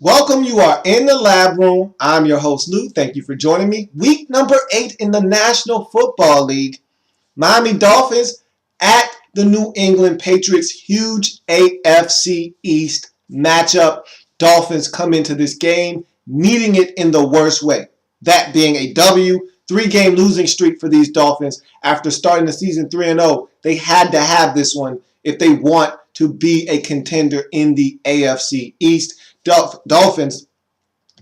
Welcome. You are in the lab room. I'm your host, Lou. Thank you for joining me. Week number 8 in the National Football League. Miami Dolphins at the New England Patriots. Huge AFC East matchup. Dolphins come into this game needing it in the worst way. That being a W. 3-game losing streak for these Dolphins. After starting the season 3-0, they had to have this one if they want to be a contender in the AFC East. Dolphins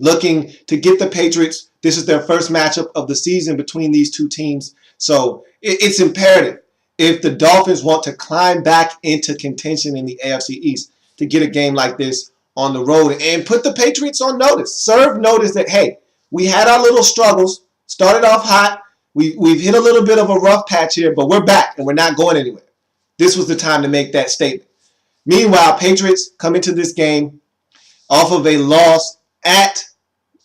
looking to get the Patriots. This is their first matchup of the season between these two teams. So it's imperative if the Dolphins want to climb back into contention in the AFC East to get a game like this on the road and put the Patriots on notice. Serve notice that, hey, we had our little struggles, started off hot. We've hit a little bit of a rough patch here, but we're back and we're not going anywhere. This was the time to make that statement. Meanwhile, Patriots come into this game off of a loss at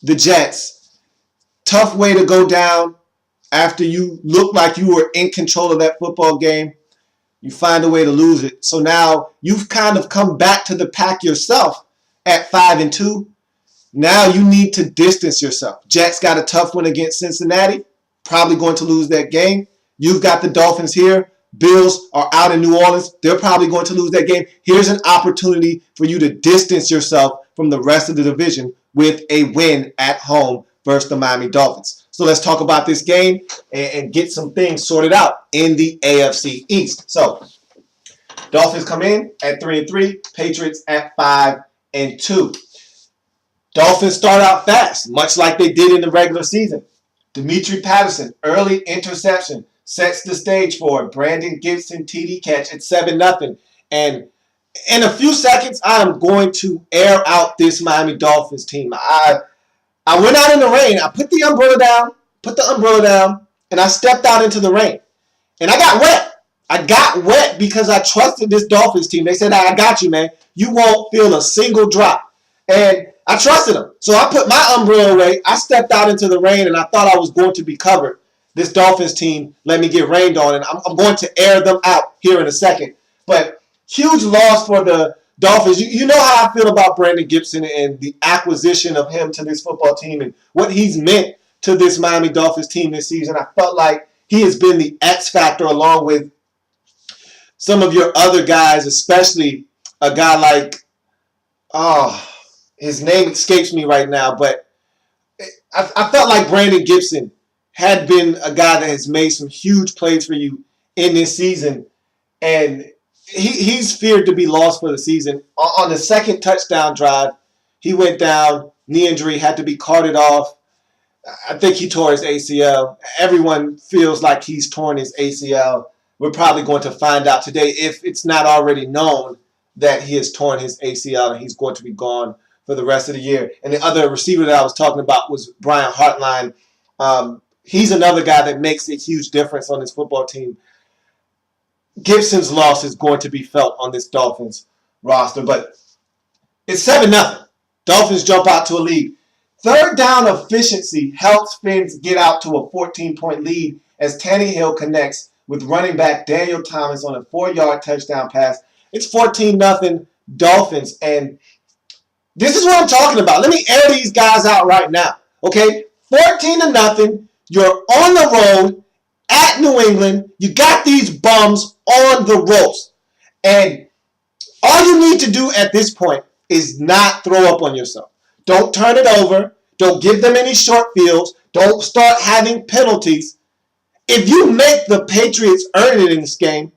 the Jets. Tough way to go down after you look like you were in control of that football game. You find a way to lose it. So now you've kind of come back to the pack yourself at 5-2. Now you need to distance yourself. Jets got a tough one against Cincinnati. Probably going to lose that game. You've got the Dolphins here. Bills are out in New Orleans. They're probably going to lose that game. Here's an opportunity for you to distance yourself from the rest of the division with a win at home versus the Miami Dolphins. So let's talk about this game and get some things sorted out in the AFC East. So Dolphins come in at 3-3, Patriots at 5-2. Dolphins start out fast, much like they did in the regular season. Demetri Patterson, early interception, sets the stage for Brandon Gibson TD catch at 7-0. And in a few seconds, I am going to air out this Miami Dolphins team. I went out in the rain. I put the umbrella down, and I stepped out into the rain. And I got wet. I got wet because I trusted this Dolphins team. They said, I got you, man. You won't feel a single drop. And I trusted them. So I put my umbrella away. I stepped out into the rain, and I thought I was going to be covered. This Dolphins team let me get rained on, and I'm going to air them out here in a second. But huge loss for the Dolphins. You know how I feel about Brandon Gibson and the acquisition of him to this football team and what he's meant to this Miami Dolphins team this season. I felt like he has been the X factor along with some of your other guys, especially a guy like, his name escapes me right now, but I felt like Brandon Gibson had been a guy that has made some huge plays for you in this season, and he's feared to be lost for the season. On the second touchdown drive, he went down, knee injury, had to be carted off. I think he tore his ACL. Everyone feels like he's torn his ACL. We're probably going to find out today, if it's not already known, that he has torn his ACL and he's going to be gone for the rest of the year. And the other receiver that I was talking about was Brian Hartline. He's another guy that makes a huge difference on this football team. Gibson's loss is going to be felt on this Dolphins roster, but it's 7-0. Dolphins jump out to a lead. Third down efficiency helps Fins get out to a 14-point lead as Tannehill connects with running back Daniel Thomas on a 4-yard touchdown pass. It's 14-0 Dolphins, and this is what I'm talking about. Let me air these guys out right now, okay? 14-0. You're on the road at New England. You got these bums on the ropes. And all you need to do at this point is not throw up on yourself. Don't turn it over. Don't give them any short fields. Don't start having penalties. If you make the Patriots earn it in this game,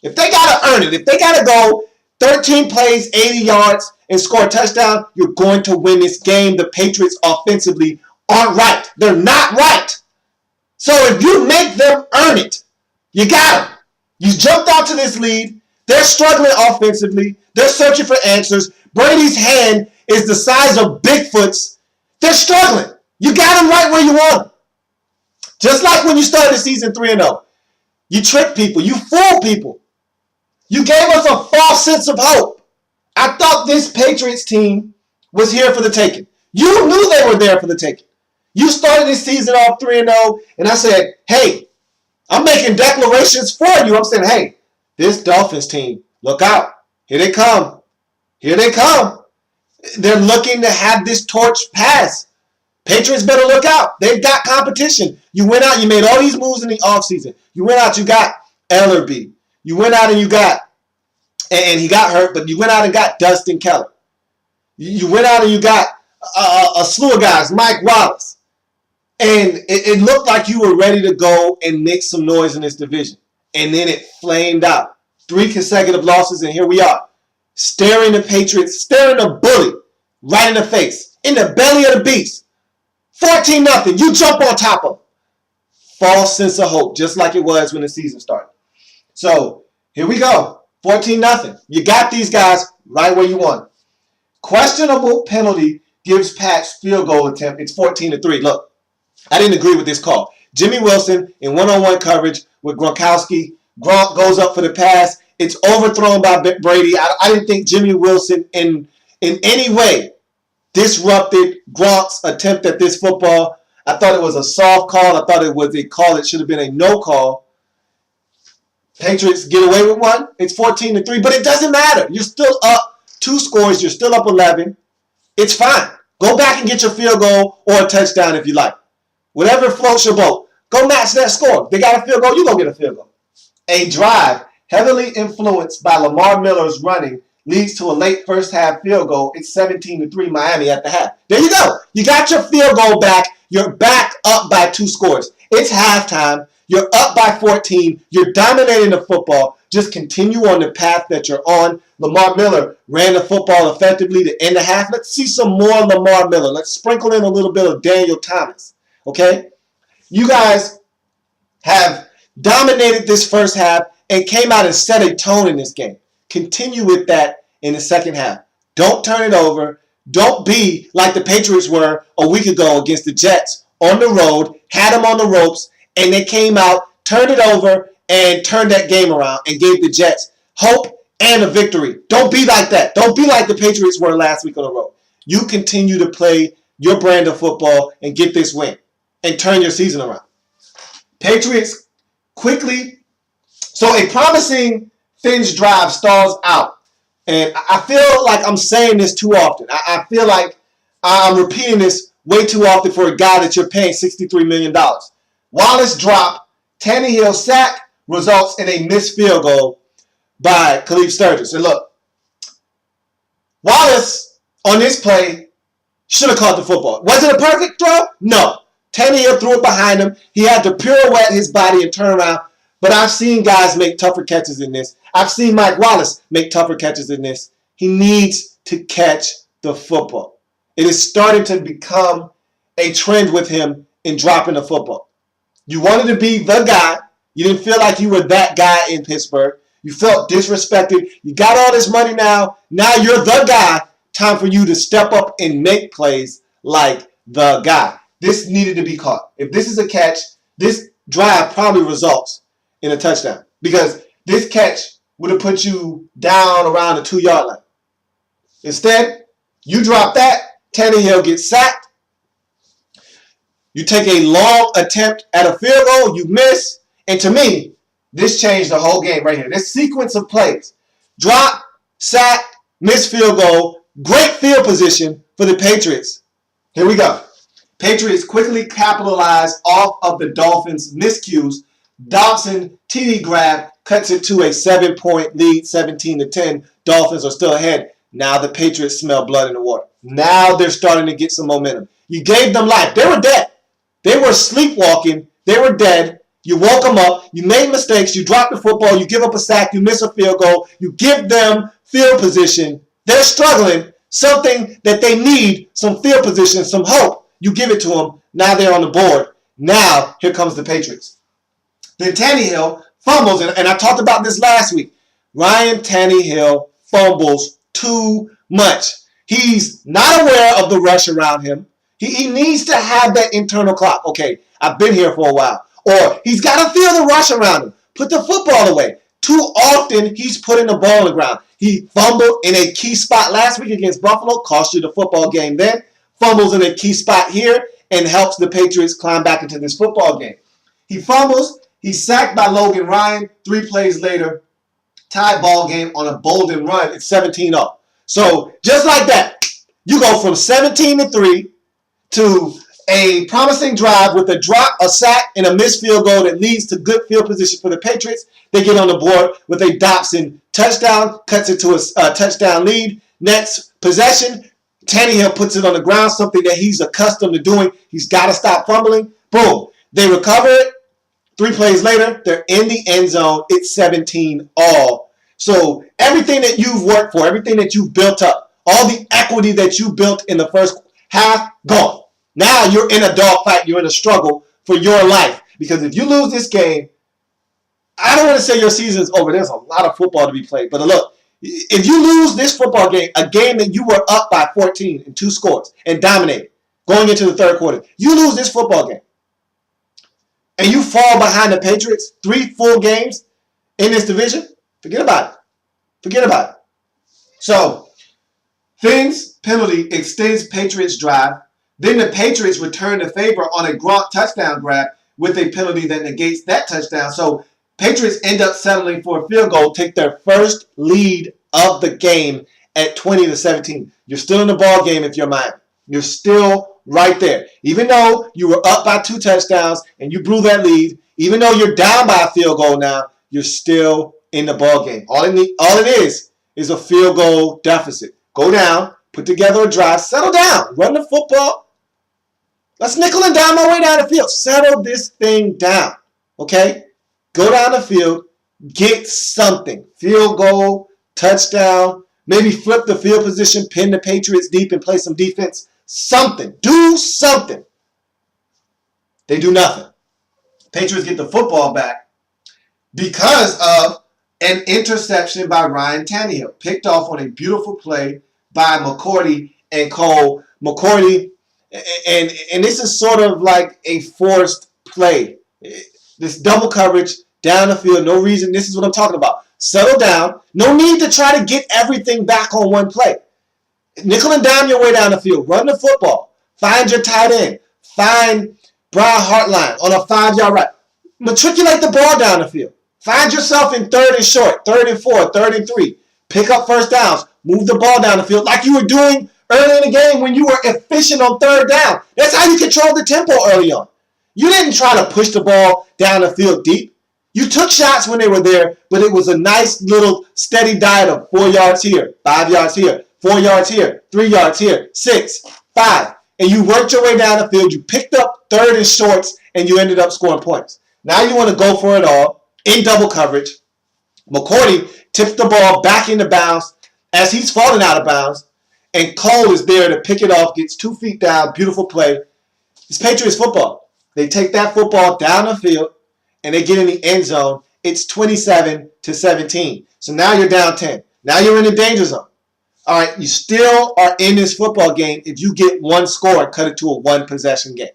if they got to earn it, if they got to go 13 plays, 80 yards, and score a touchdown, you're going to win this game. The Patriots offensively aren't right. They're not right. So if you make them earn it, you got them. You jumped out to this lead. They're struggling offensively. They're searching for answers. Brady's hand is the size of Bigfoot's. They're struggling. You got them right where you want them. Just like when you started the season 3-0. You tricked people. You fooled people. You gave us a false sense of hope. I thought this Patriots team was here for the taking. You knew they were there for the taking. You started this season off 3-0, and I said, hey, I'm making declarations for you. I'm saying, hey, this Dolphins team, look out. Here they come. Here they come. They're looking to have this torch pass. Patriots better look out. They've got competition. You went out, you made all these moves in the offseason. You went out, you got L.A.B. You went out and you got, and he got hurt, but you went out and got Dustin Keller. You went out and you got a slew of guys, Mike Wallace. And it looked like you were ready to go and make some noise in this division. And then it flamed out. 3 consecutive losses, and here we are. Staring the Patriots, staring the bully right in the face, in the belly of the beast. 14-0. You jump on top of them. False sense of hope, just like it was when the season started. So, here we go. 14-0. You got these guys right where you want them. Questionable penalty gives Pat's field goal attempt. It's 14-3. Look, I didn't agree with this call. Jimmy Wilson in one-on-one coverage with Gronkowski. Gronk goes up for the pass. It's overthrown by Brady. I didn't think Jimmy Wilson in any way disrupted Gronk's attempt at this football. I thought it was a soft call. I thought it was a call. It should have been a no call. Patriots get away with one. It's 14-3, but it doesn't matter. You're still up 2 scores. You're still up 11. It's fine. Go back and get your field goal or a touchdown if you like. Whatever floats your boat. Go match that score. They got a field goal. You go get a field goal. A drive heavily influenced by Lamar Miller's running leads to a late first half field goal. It's 17-3 Miami at the half. There you go. You got your field goal back. You're back up by 2 scores. It's halftime. You're up by 14. You're dominating the football. Just continue on the path that you're on. Lamar Miller ran the football effectively to end the half. Let's see some more Lamar Miller. Let's sprinkle in a little bit of Daniel Thomas. Okay? You guys have dominated this first half and came out and set a tone in this game. Continue with that in the second half. Don't turn it over. Don't be like the Patriots were a week ago against the Jets on the road, had them on the ropes, and they came out, turned it over, and turned that game around and gave the Jets hope and a victory. Don't be like that. Don't be like the Patriots were last week on the road. You continue to play your brand of football and get this win and turn your season around. Patriots quickly. So a promising Finch drive stalls out. And I feel like I'm saying this too often. I feel like I'm repeating this way too often for a guy that you're paying $63 million. Wallace drop, Tannehill sack results in a missed field goal by Khalif Sturgis. And look, Wallace on this play should have caught the football. Was it a perfect throw? No. Tannehill threw it behind him. He had to pirouette his body and turn around. But I've seen guys make tougher catches than this. I've seen Mike Wallace make tougher catches than this. He needs to catch the football. It is starting to become a trend with him in dropping the football. You wanted to be the guy. You didn't feel like you were that guy in Pittsburgh. You felt disrespected. You got all this money now. Now you're the guy. Time for you to step up and make plays like the guy. This needed to be caught. If this is a catch, this drive probably results in a touchdown. Because this catch would have put you down around the 2-yard line. Instead, you drop that. Tannehill gets sacked. You take a long attempt at a field goal. You miss. And to me, this changed the whole game right here. This sequence of plays. Drop, sack, miss field goal. Great field position for the Patriots. Here we go. Patriots quickly capitalize off of the Dolphins' miscues. Dobson TD grab cuts it to a 7-point lead, 17-10. Dolphins are still ahead. Now the Patriots smell blood in the water. Now they're starting to get some momentum. You gave them life. They were dead. They were sleepwalking. They were dead. You woke them up. You made mistakes. You dropped the football. You give up a sack. You miss a field goal. You give them field position. They're struggling. Something that they need, some field position, some hope. You give it to them. Now they're on the board. Now here comes the Patriots. Then Tannehill fumbles, and I talked about this last week. Ryan Tannehill fumbles too much. He's not aware of the rush around him. He needs to have that internal clock. Okay, I've been here for a while. Or he's got to feel the rush around him. Put the football away. Too often, he's putting the ball on the ground. He fumbled in a key spot last week against Buffalo. Cost you the football game then. Fumbles in a key spot here and helps the Patriots climb back into this football game. He fumbles. He's sacked by Logan Ryan. 3 plays later, tie ball game on a Bolden run. It's 17-0. So just like that, You go from 17-3 to a promising drive with a drop, a sack, and a missed field goal that leads to good field position for the Patriots. They get on the board with a Dobson touchdown, cuts it to a touchdown lead. Next possession, Tannehill puts it on the ground, something that he's accustomed to doing. He's got to stop fumbling. Boom. They recover it. 3 plays later, they're in the end zone. It's 17-all. So everything that you've worked for, everything that you've built up, all the equity that you built in the first half, gone. Now you're in a dogfight. You're in a struggle for your life. Because if you lose this game, I don't want to say your season's over. There's a lot of football to be played. But look, if you lose this football game, a game that you were up by 14 in 2 scores and dominated going into the third quarter, you lose this football game and you fall behind the Patriots 3 full games in this division, forget about it. Forget about it. So, penalty extends Patriots drive. Then the Patriots return the favor on a Gronk touchdown grab with a penalty that negates that touchdown. So, Patriots end up settling for a field goal, take their first lead of the game at 20-17. You're still in the ball game if you're Miami. You're still right there. Even though you were up by 2 touchdowns and you blew that lead, even though you're down by a field goal now, you're still in the ball game. All it is a field goal deficit. Go down, put together a drive, settle down, run the football. Let's nickel and dime our way down the field. Settle this thing down, okay? Go down the field, get something. Field goal, touchdown, maybe flip the field position, pin the Patriots deep and play some defense. Something. Do something. They do nothing. Patriots get the football back because of an interception by Ryan Tannehill. Picked off on a beautiful play by McCourty and Cole. McCourty, and this is sort of like a forced play. This double coverage down the field, no reason. This is what I'm talking about. Settle down. No need to try to get everything back on one play. Nickel and dime your way down the field. Run the football. Find your tight end. Find Brian Hartline on a 5-yard route. Matriculate the ball down the field. Find yourself in 3rd and short, 3rd and 4, 3rd and 3. Pick up first downs. Move the ball down the field like you were doing early in the game when you were efficient on 3rd down. That's how you control the tempo early on. You didn't try to push the ball down the field deep. You took shots when they were there, but it was a nice little steady diet of 4 yards here, 5 yards here, 4 yards here, 3 yards here, 6, 5. And you worked your way down the field. You picked up 3rd and shorts, and you ended up scoring points. Now you want to go for it all in double coverage. McCourty tips the ball back into bounds as he's falling out of bounds, and Cole is there to pick it off, gets 2 feet down, beautiful play. It's Patriots football. They take that football down the field, and they get in the end zone. It's 27-17. So now you're down 10. Now you're in the danger zone. All right, you still are in this football game if you get 1 score and cut it to a 1-possession game.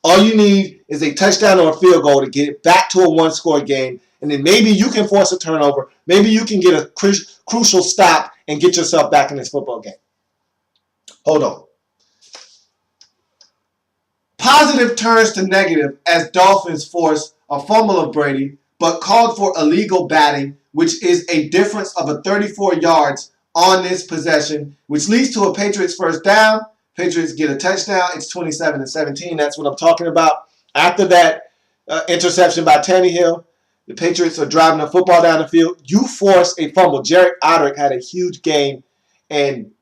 All you need is a touchdown or a field goal to get it back to a 1-score game, and then maybe you can force a turnover. Maybe you can get a crucial stop and get yourself back in this football game. Hold on. Positive turns to negative as Dolphins force a fumble of Brady, but called for illegal batting, which is a difference of 34 yards on this possession, which leads to a Patriots first down. Patriots get a touchdown. It's 27-17. That's what I'm talking about. After that interception by Tannehill, the Patriots are driving the football down the field. You force a fumble. Jared Odrick had a huge game, and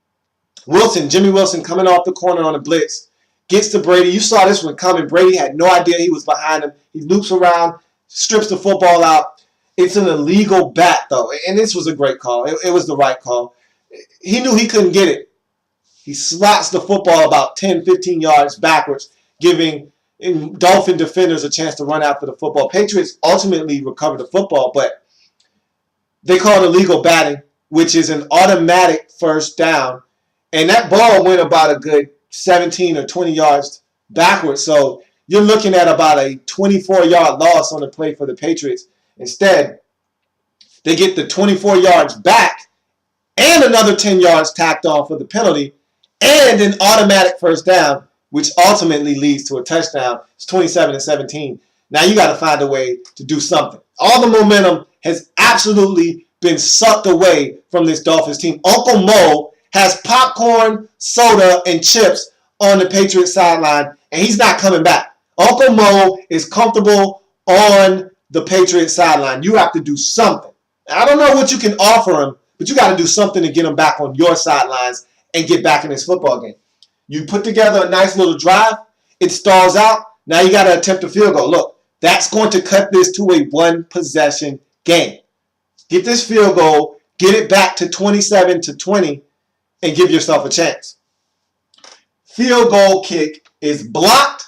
Jimmy Wilson coming off the corner on a blitz, gets to Brady. You saw this one coming. Brady had no idea he was behind him. He loops around, strips the football out. It's an illegal bat, though, and this was a great call. It was the right call. He knew he couldn't get it. He slots the football about 10, 15 yards backwards, giving Dolphin defenders a chance to run after the football. Patriots ultimately recovered the football, but they called illegal batting, which is an automatic first down. And that ball went about a good 17 or 20 yards backwards. So you're looking at about a 24-yard loss on the play for the Patriots. Instead, they get the 24 yards back and another 10 yards tacked on for the penalty and an automatic first down, which ultimately leads to a touchdown. It's 27-17. Now you got to find a way to do something. All the momentum has absolutely been sucked away from this Dolphins team. Uncle Mo has popcorn, soda, and chips on the Patriots sideline, and he's not coming back. Uncle Mo is comfortable on the Patriots sideline. You have to do something. I don't know what you can offer him, but you got to do something to get him back on your sidelines and get back in this football game. You put together a nice little drive. It stalls out. Now you got to attempt a field goal. Look, that's going to cut this to a one-possession game. Get this field goal, get it back to 27-20, and give yourself a chance. Field goal kick is blocked.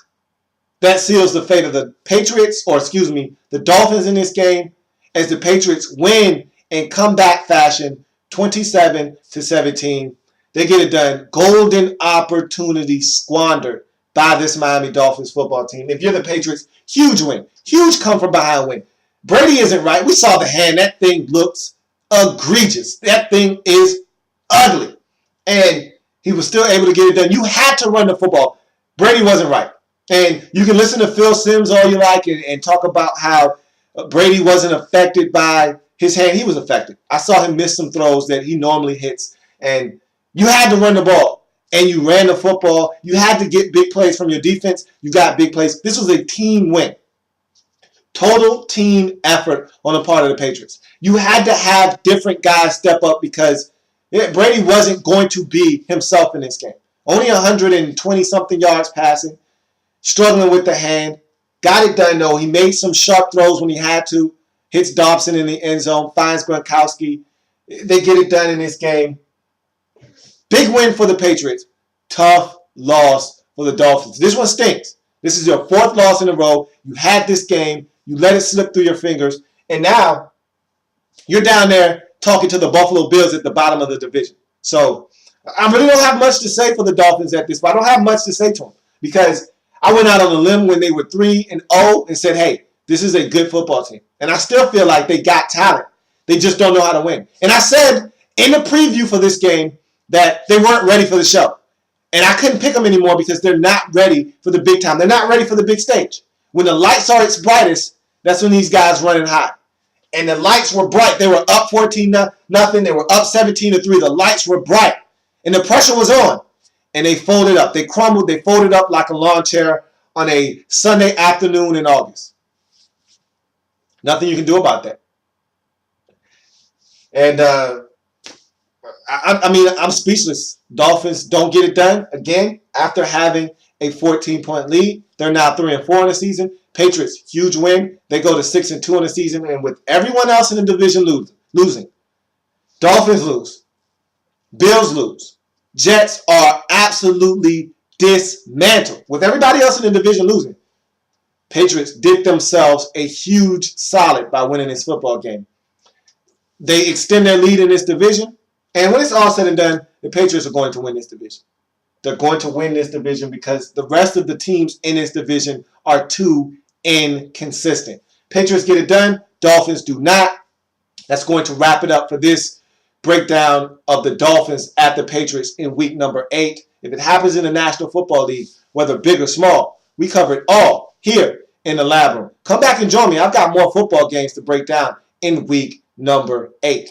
That seals the fate of the Patriots, or excuse me, the Dolphins in this game, as the Patriots win in comeback fashion, 27-17. They get it done. Golden opportunity squandered by this Miami Dolphins football team. If you're the Patriots, huge win. Huge come from behind win. Brady isn't right. We saw the hand. That thing looks egregious. That thing is ugly. And he was still able to get it done. You had to run the football. Brady wasn't right. And you can listen to Phil Simms all you like and talk about how Brady wasn't affected by his hand. He was affected. I saw him miss some throws that he normally hits. And you had to run the ball. And you ran the football. You had to get big plays from your defense. You got big plays. This was a team win. Total team effort on the part of the Patriots. You had to have different guys step up because Brady wasn't going to be himself in this game. Only 120-something yards passing. Struggling with the hand. Got it done, though. He made some sharp throws when he had to. Hits Dobson in the end zone. Finds Gronkowski. They get it done in this game. Big win for the Patriots. Tough loss for the Dolphins. This one stinks. This is your fourth loss in a row. You had this game. You let it slip through your fingers. And now you're down there talking to the Buffalo Bills at the bottom of the division. So I really don't have much to say for the Dolphins at this point. I don't have much to say to them because I went out on a limb when they were 3-0 and said, hey, this is a good football team. And I still feel like they got talent. They just don't know how to win. And I said in the preview for this game that they weren't ready for the show. And I couldn't pick them anymore because they're not ready for the big time. They're not ready for the big stage. When the lights are its brightest, that's when these guys running hot. And the lights were bright. They were up 14-0. They were up 17-3. The lights were bright. And the pressure was on. And they folded up. They crumbled. They folded up like a lawn chair on a Sunday afternoon in August. Nothing you can do about that. And I'm speechless. Dolphins don't get it done again after having a 14-point lead. They're now 3-4 in the season. Patriots, huge win. They go to 6-2 in the season, and with everyone else in the division losing, Dolphins lose, Bills lose, Jets are absolutely dismantled. With everybody else in the division losing, Patriots did themselves a huge solid by winning this football game. They extend their lead in this division, and when it's all said and done, the Patriots are going to win this division. They're going to win this division because the rest of the teams in this division are too inconsistent. Patriots get it done. Dolphins do not. That's going to wrap it up for this breakdown of the Dolphins at the Patriots in week number 8. If it happens in the National Football League, whether big or small, we cover it all here in the Lab Room. Come back and join me. I've got more football games to break down in week number 8.